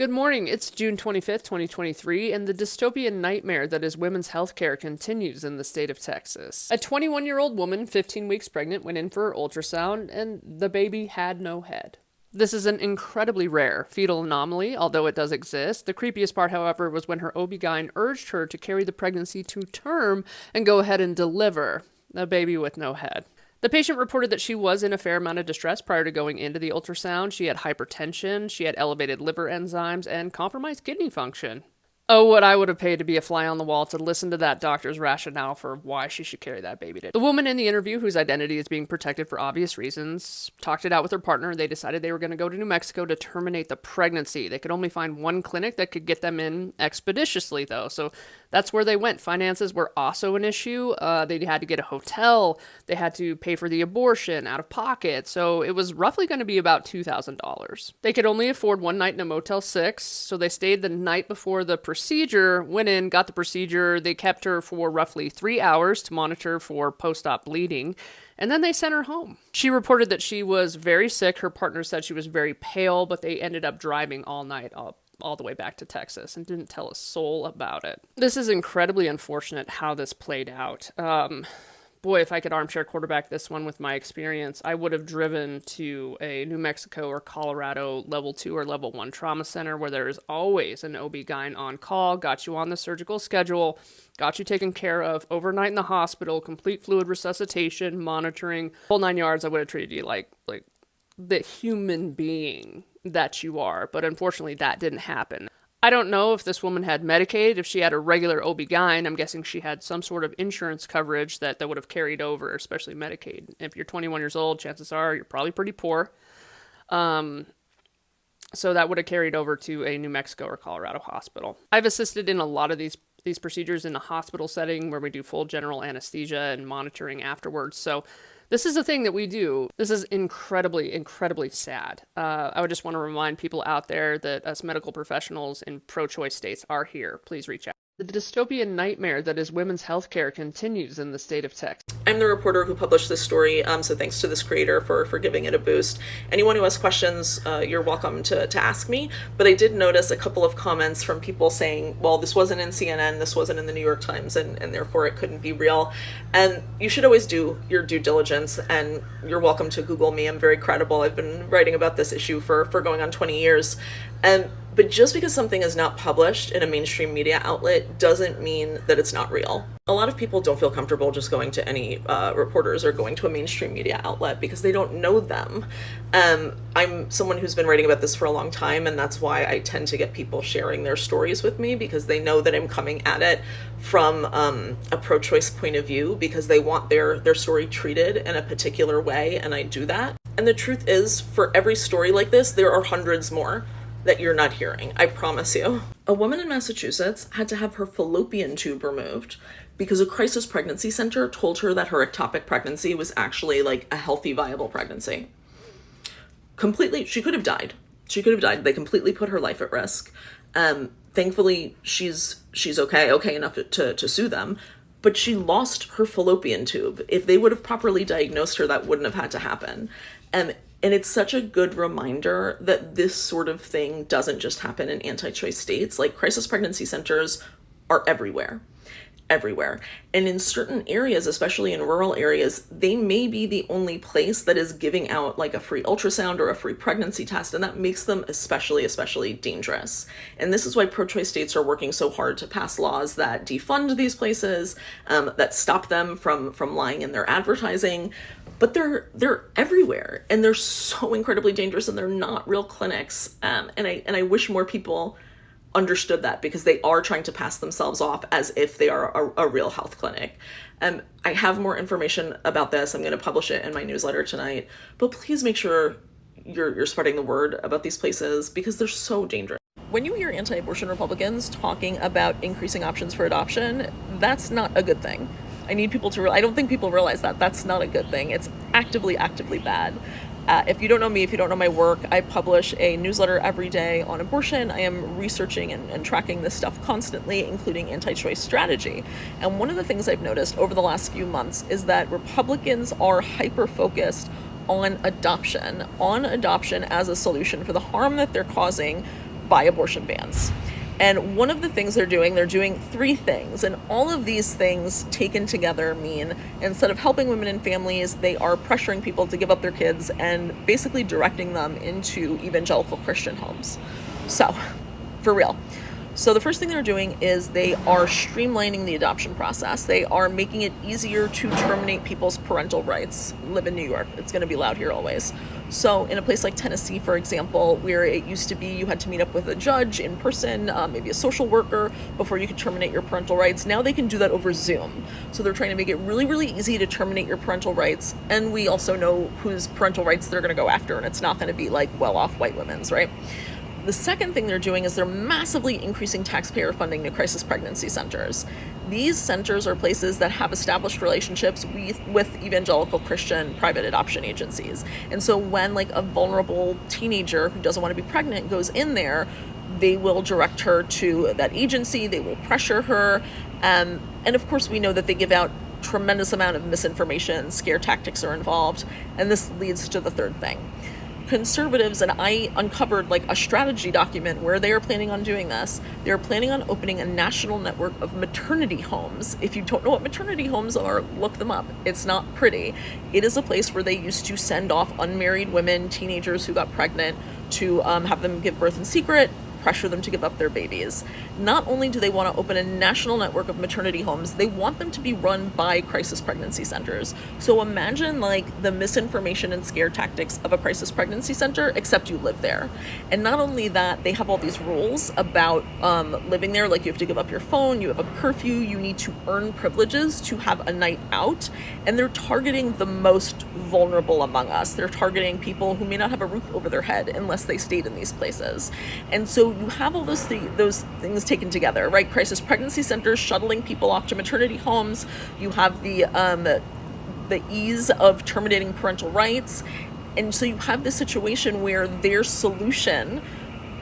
Good morning. It's June 25th, 2023, and the dystopian nightmare that is women's healthcare continues in the state of Texas. A 21-year-old woman, 15 weeks pregnant, went in for her ultrasound, and the baby had no head. This is an incredibly rare fetal anomaly, although it does exist. The creepiest part, however, was when her OB-GYN urged her to carry the pregnancy to term and go ahead and deliver a baby with no head. The patient reported that she was in a fair amount of distress prior to going into the ultrasound. She had hypertension, she had elevated liver enzymes, and compromised kidney function. Oh, what I would have paid to be a fly on the wall to listen to that doctor's rationale for why she should carry that baby. The woman in the interview, whose identity is being protected for obvious reasons, talked it out with her partner. They decided they were going to go to New Mexico to terminate the pregnancy. They could only find one clinic that could get them in expeditiously, though. So that's where they went. Finances were also an issue. They had to get a hotel. They had to pay for the abortion out of pocket. So it was roughly going to be about $2,000. They could only afford one night in a Motel 6, so they stayed the night before the procedure, went in, got the procedure. They kept her for roughly 3 hours to monitor for post-op bleeding, and then they sent her home. She reported that she was very sick. Her partner said she was very pale, but they ended up driving all night all the way back to Texas and didn't tell a soul about it. This is incredibly unfortunate how this played out. Boy, if I could armchair quarterback this one with my experience, I would have driven to a New Mexico or Colorado level 2 or level 1 trauma center where there is always an OB-GYN on call, got you on the surgical schedule, got you taken care of overnight in the hospital, complete fluid resuscitation, monitoring, whole 9 yards. I would have treated you like the human being that you are, but unfortunately that didn't happen. I don't know if this woman had Medicaid, if she had a regular OB-GYN. I'm guessing she had some sort of insurance coverage that would have carried over, especially Medicaid. If you're 21 years old, chances are you're probably pretty poor. So that would have carried over to a New Mexico or Colorado hospital. I've assisted in a lot of these procedures in a hospital setting where we do full general anesthesia and monitoring afterwards. So this is a thing that we do. This is incredibly, incredibly sad. I would just want to remind people out there that us medical professionals in pro-choice states are here. Please reach out. The dystopian nightmare that is women's healthcare continues in the state of Texas. I'm the reporter who published this story, so thanks to this creator for giving it a boost. Anyone who has questions, you're welcome to ask me, but I did notice a couple of comments from people saying, well, this wasn't in CNN, this wasn't in the New York Times, and therefore it couldn't be real. And you should always do your due diligence, and you're welcome to Google me. I'm very credible. I've been writing about this issue for going on 20 years. But just because something is not published in a mainstream media outlet doesn't mean that it's not real. A lot of people don't feel comfortable just going to any reporters or going to a mainstream media outlet because they don't know them. I'm someone who's been writing about this for a long time, and that's why I tend to get people sharing their stories with me, because they know that I'm coming at it from a pro-choice point of view, because they want their story treated in a particular way, and I do that. And the truth is, for every story like this, there are hundreds more that you're not hearing, I promise you. A woman in Massachusetts had to have her fallopian tube removed because a crisis pregnancy center told her that her ectopic pregnancy was actually like a healthy, viable pregnancy. Completely, she could have died. She could have died. They completely put her life at risk. Thankfully, she's okay enough to sue them, but she lost her fallopian tube. If they would have properly diagnosed her, that wouldn't have had to happen. And it's such a good reminder that this sort of thing doesn't just happen in anti-choice states. Like, crisis pregnancy centers are everywhere. And in certain areas, especially in rural areas, they may be the only place that is giving out like a free ultrasound or a free pregnancy test, and that makes them especially dangerous. And this is why pro-choice states are working so hard to pass laws that defund these places, that stop them from lying in their advertising. But they're everywhere, and they're so incredibly dangerous, and they're not real clinics. And I wish more people understood that, because they are trying to pass themselves off as if they are a real health clinic. I have more information about this. I'm going to publish it in my newsletter tonight, but please make sure you're spreading the word about these places, because they're so dangerous. When you hear anti-abortion Republicans talking about increasing options for adoption, that's not a good thing. I need people to I don't think people realize that that's not a good thing. It's actively bad. If you don't know me, if you don't know my work, I publish a newsletter every day on abortion. I am researching and tracking this stuff constantly, including anti-choice strategy. And one of the things I've noticed over the last few months is that Republicans are hyper-focused on adoption as a solution for the harm that they're causing by abortion bans. And one of the things they're doing 3 things. And all of these things taken together mean instead of helping women and families, they are pressuring people to give up their kids and basically directing them into evangelical Christian homes. So, for real. So the first thing they're doing is they are streamlining the adoption process. They are making it easier to terminate people's parental rights. Live in New York. It's going to be loud here always. So in a place like Tennessee, for example, where it used to be you had to meet up with a judge in person, maybe a social worker, before you could terminate your parental rights, now they can do that over Zoom. So they're trying to make it really, really easy to terminate your parental rights. And we also know whose parental rights they're going to go after, and it's not going to be like well-off white women's, right? The second thing they're doing is they're massively increasing taxpayer funding to crisis pregnancy centers. These centers are places that have established relationships with evangelical Christian private adoption agencies. And so when like a vulnerable teenager who doesn't want to be pregnant goes in there, they will direct her to that agency, they will pressure her. And of course we know that they give out tremendous amount of misinformation, scare tactics are involved. And this leads to the third thing. Conservatives, and I uncovered like a strategy document where they are planning on doing this. They're planning on opening a national network of maternity homes. If you don't know what maternity homes are, look them up. It's not pretty. It is a place where they used to send off unmarried women, teenagers who got pregnant, to have them give birth in secret, pressure them to give up their babies. Not only do they want to open a national network of maternity homes, they want them to be run by crisis pregnancy centers. So imagine like the misinformation and scare tactics of a crisis pregnancy center, except you live there. And not only that, they have all these rules about living there, like you have to give up your phone, you have a curfew, you need to earn privileges to have a night out, and they're targeting the most vulnerable among us. They're targeting people who may not have a roof over their head unless they stayed in these places. And so you have all those things taken together, right? Crisis pregnancy centers shuttling people off to maternity homes. You have the ease of terminating parental rights. And so you have this situation where their solution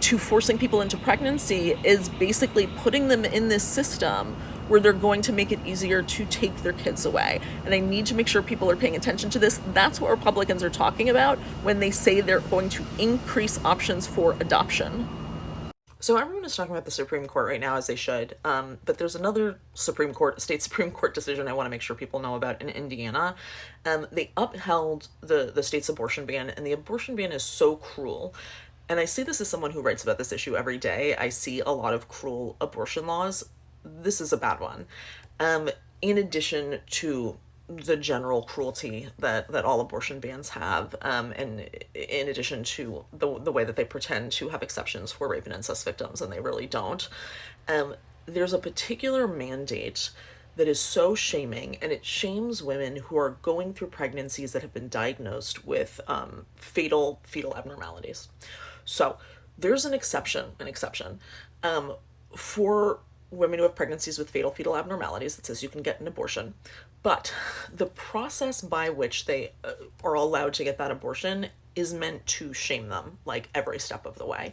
to forcing people into pregnancy is basically putting them in this system where they're going to make it easier to take their kids away. And I need to make sure people are paying attention to this. That's what Republicans are talking about when they say they're going to increase options for adoption. So everyone is talking about the Supreme Court right now, as they should. But there's another state Supreme Court decision I want to make sure people know about in Indiana. They upheld the state's abortion ban, and the abortion ban is so cruel. And I say this as someone who writes about this issue every day. I see a lot of cruel abortion laws. This is a bad one. In addition to the general cruelty that all abortion bans have, and in addition to the way that they pretend to have exceptions for rape and incest victims, and they really don't, there's a particular mandate that is so shaming, and it shames women who are going through pregnancies that have been diagnosed with fatal fetal abnormalities. So there's an exception for women who have pregnancies with fatal fetal abnormalities that says you can get an abortion. But the process by which they are allowed to get that abortion is meant to shame them, like every step of the way.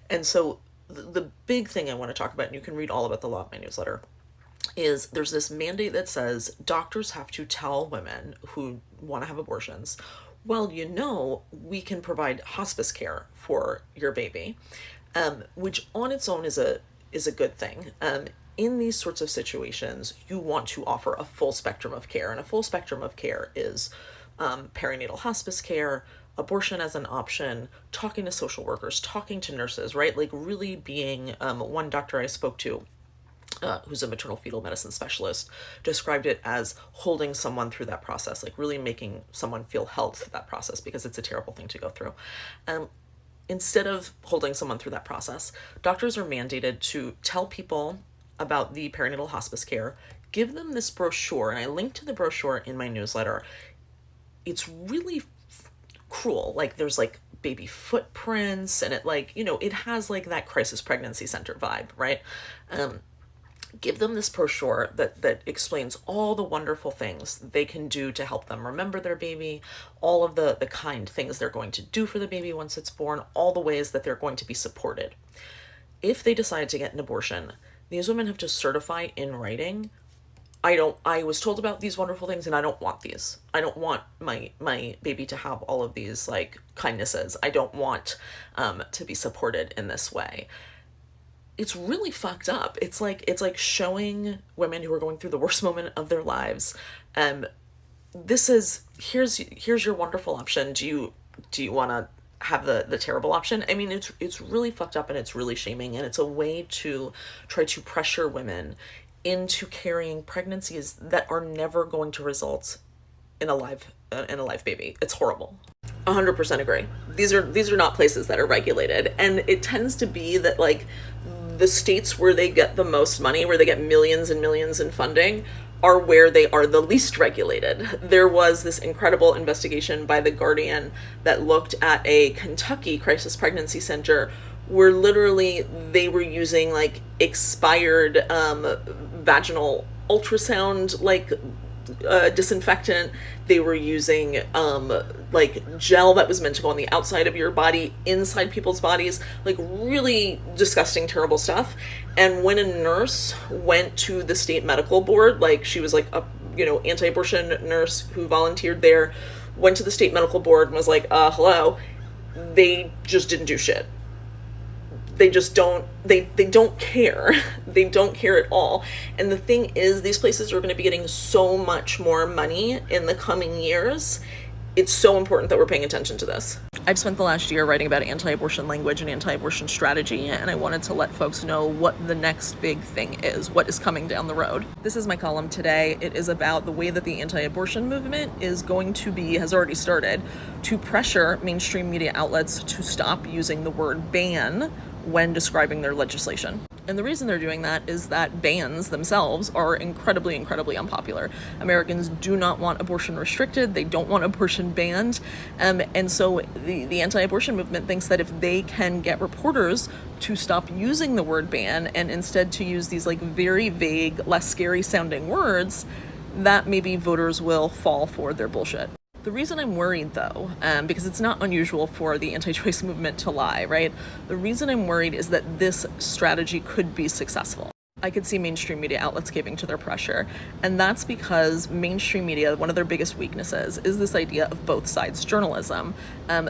And so the big thing I want to talk about, and you can read all about the law in my newsletter, is there's this mandate that says doctors have to tell women who want to have abortions, well, we can provide hospice care for your baby, which on its own is a good thing. In these sorts of situations, you want to offer a full spectrum of care, and a full spectrum of care is perinatal hospice care, abortion as an option, talking to social workers, talking to nurses, right? Like really being, one doctor I spoke to, who's a maternal fetal medicine specialist, described it as holding someone through that process, like really making someone feel held through that process, because it's a terrible thing to go through. Instead of holding someone through that process, doctors are mandated to tell people about the perinatal hospice care, give them this brochure, and I linked to the brochure in my newsletter. It's really cruel. Like there's like baby footprints, and it has like that crisis pregnancy center vibe, right? Give them this brochure that explains all the wonderful things they can do to help them remember their baby, all of the kind things they're going to do for the baby once it's born, all the ways that they're going to be supported. If they decide to get an abortion, these women have to certify in writing I was told about these wonderful things and I don't want these. I don't want my baby to have all of these like kindnesses. I don't want to be supported in this way. It's really fucked up. It's like showing women who are going through the worst moment of their lives, this is, here's your wonderful option. Do you want to have the terrible option? I mean, it's really fucked up, and it's really shaming, and it's a way to try to pressure women into carrying pregnancies that are never going to result in a live baby. It's horrible. 100% agree. These are not places that are regulated, and it tends to be that like the states where they get the most money, where they get millions and millions in funding, are where they are the least regulated. There was this incredible investigation by The Guardian that looked at a Kentucky crisis pregnancy center where literally they were using like expired vaginal ultrasound like disinfectant. They were using like gel that was meant to go on the outside of your body inside people's bodies, like really disgusting, terrible stuff. And when a nurse went to the state medical board, like she was like a anti-abortion nurse who volunteered there, went to the state medical board and was like, hello, they just didn't do shit. They just don't, they don't care. They don't care at all. And the thing is, these places are going to be getting so much more money in the coming years. It's so important that we're paying attention to this. I've spent the last year writing about anti-abortion language and anti-abortion strategy, and I wanted to let folks know what the next big thing is, what is coming down the road. This is my column today. It is about the way that the anti-abortion movement is going to be, has already started, to pressure mainstream media outlets to stop using the word ban when describing their legislation. And the reason they're doing that is that bans themselves are incredibly, incredibly unpopular. Americans do not want abortion restricted. They don't want abortion banned. And so the anti-abortion movement thinks that if they can get reporters to stop using the word ban and instead to use these like very vague, less scary sounding words, that maybe voters will fall for their bullshit. The reason I'm worried, though, because it's not unusual for the anti-choice movement to lie, right? The reason I'm worried is that this strategy could be successful. I could see mainstream media outlets caving to their pressure, and that's because mainstream media, one of their biggest weaknesses is this idea of both sides journalism.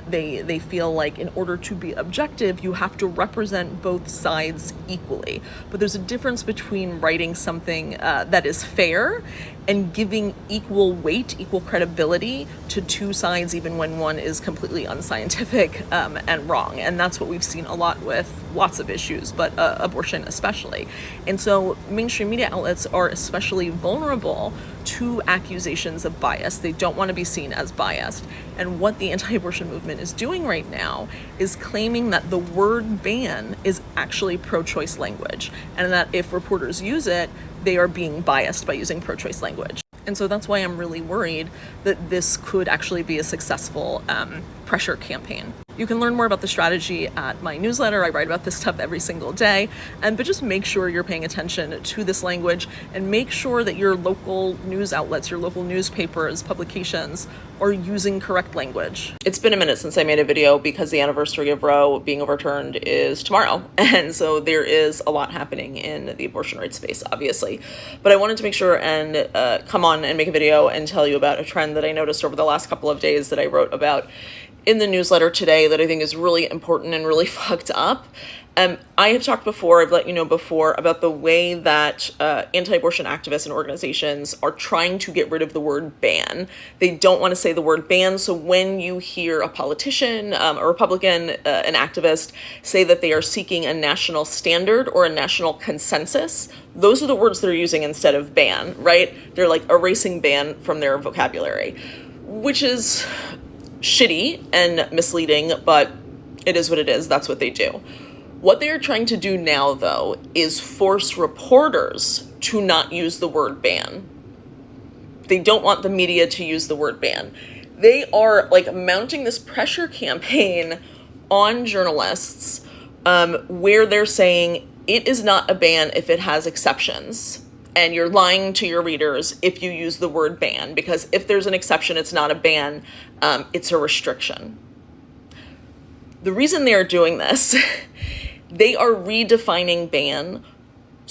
They feel like in order to be objective, you have to represent both sides equally. But there's a difference between writing something that is fair and giving equal weight, equal credibility to two sides, even when one is completely unscientific and wrong. And that's what we've seen a lot with lots of issues, but abortion especially. And so mainstream media outlets are especially vulnerable to accusations of bias. They don't want to be seen as biased. And what the anti-abortion movement is doing right now is claiming that the word ban is actually pro-choice language, and that if reporters use it, they are being biased by using pro-choice language. And so that's why I'm really worried that this could actually be a successful pressure campaign. You can learn more about the strategy at my newsletter. I write about this stuff every single day. But just make sure you're paying attention to this language, and make sure that your local news outlets, your local newspapers, publications are using correct language. It's been a minute since I made a video because the anniversary of Roe being overturned is tomorrow. And so there is a lot happening in the abortion rights space, obviously. But I wanted to make sure and come on and make a video and tell you about a trend that I noticed over the last couple of days that I wrote about in the newsletter today that I think is really important and really fucked up. I have talked before, I've let you know before, about the way that anti-abortion activists and organizations are trying to get rid of the word ban. They don't want to say the word ban, so when you hear a politician, a Republican, an activist, say that they are seeking a national standard or a national consensus, those are the words they're using instead of ban, right? They're like erasing ban from their vocabulary, which is shitty and misleading, but it is what it is. That's what they do. What they are trying to do now, though, is force reporters to not use the word ban. They don't want the media to use the word ban. They are like mounting this pressure campaign on journalists where they're saying it is not a ban if it has exceptions. And you're lying to your readers if you use the word ban, because if there's an exception, it's not a ban, it's a restriction. The reason they are doing this, they are redefining ban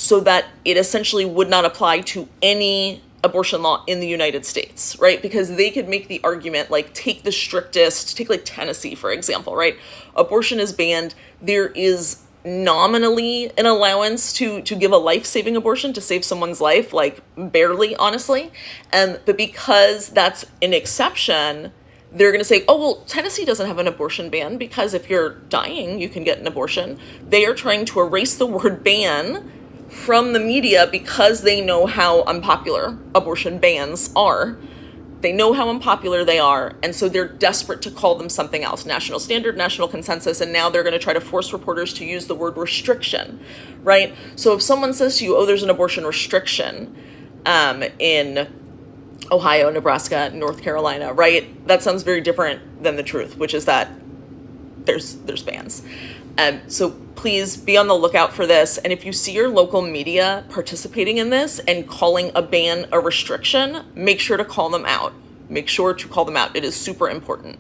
so that it essentially would not apply to any abortion law in the United States, right? Because they could make the argument, like, take the strictest, take like Tennessee, for example, right? Abortion is banned. There is nominally an allowance to give a life-saving abortion, to save someone's life, like barely, honestly. But because that's an exception, they're going to say, oh, well, Tennessee doesn't have an abortion ban because if you're dying, you can get an abortion. They are trying to erase the word ban from the media because they know how unpopular abortion bans are. They know how unpopular they are, and so they're desperate to call them something else. National standard, national consensus, and now they're going to try to force reporters to use the word restriction, right? So if someone says to you, oh, there's an abortion restriction in Ohio, Nebraska, North Carolina, right? That sounds very different than the truth, which is that there's bans. So please be on the lookout for this. And if you see your local media participating in this and calling a ban a restriction, make sure to call them out. Make sure to call them out. It is super important.